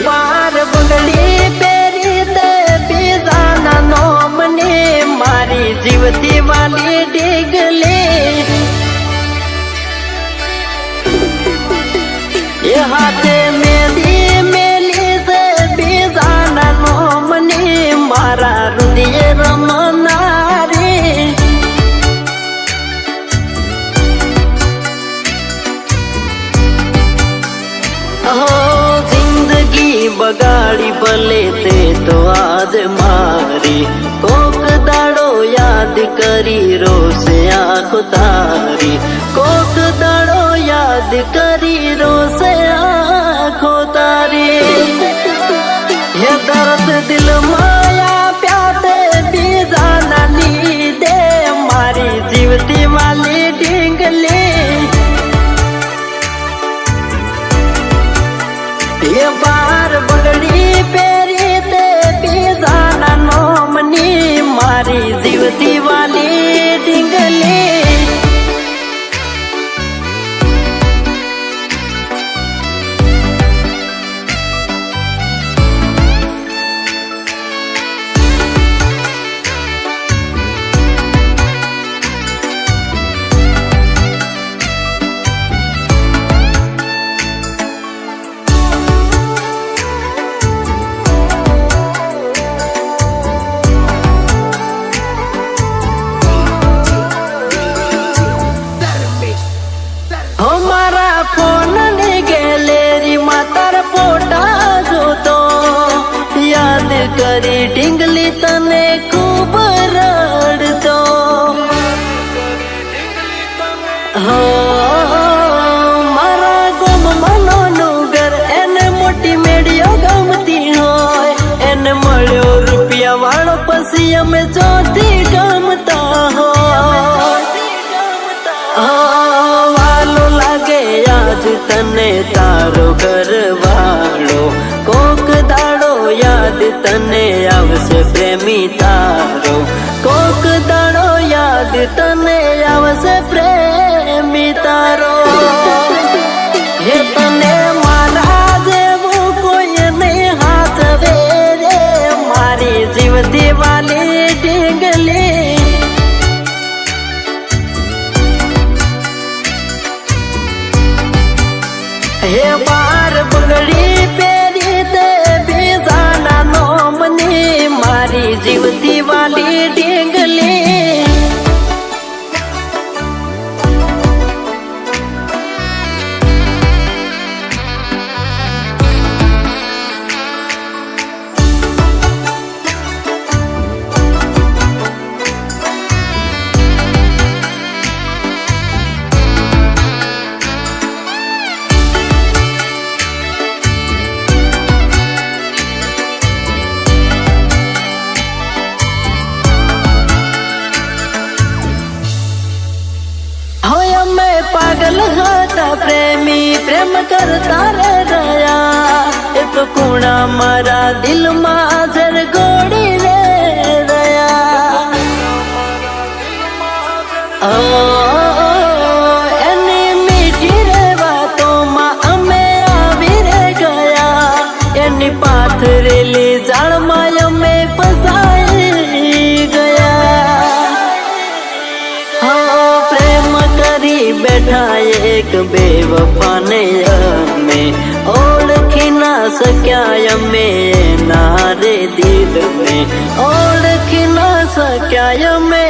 बार बगड़ी peri ते बीजाना नोमनी मारी जीवती वाली डिगली ये हाथे मेरी मेली से बीजाना नोमनी मारा रुदिय रमनारी बगाड़ी बले ते तो आज मारी कोक दाड़ो याद करी रोसे आँख तारी कोक दाड़ो याद करी रोसे आँख तारी ये दर्द दिल माया प्याते बीजाना नी दे मारी जीवती वाली डिंगली ये बार बगड़ी पेरी ते बीजाना नोमनी मारी जीवती वाली डिंगली फोन ने गैलेरी मातार पोटा जो तो याद करी डिंगली तने खूब रड़ दो हो मारा गुम मनो नुगर एने मोटी मेडियो गमती हो एने मळ्यो रुपया वाळो पसी अमे चौथी गमता हो आज तने तारो घर वालो कोक दाड़ो याद तने आवसे प्रेमी तारो कोक दाड़ो याद तने आवसे प्रेमी तारो हे तने मारा जेवो कोई नहीं हाथ वेरे मारी जीवती वाली डिंगली हे बार बगड़ी पेरी ते बीजाना नोमनी मारी जीवती वाली डिंगली पागल हाथा प्रेमी प्रेम करता रहा ये तो कूड़ा मारा दिल माजर गोड़ी रे रया एनी मीठी रे बातों माँ हमें आवी रे गया एनी पाथरेली जाड़ माया में फसाई गया बैठा एक बेवफा ने में ओळखी ना सक्या में नारे दिल में ओळखी ना सक्या में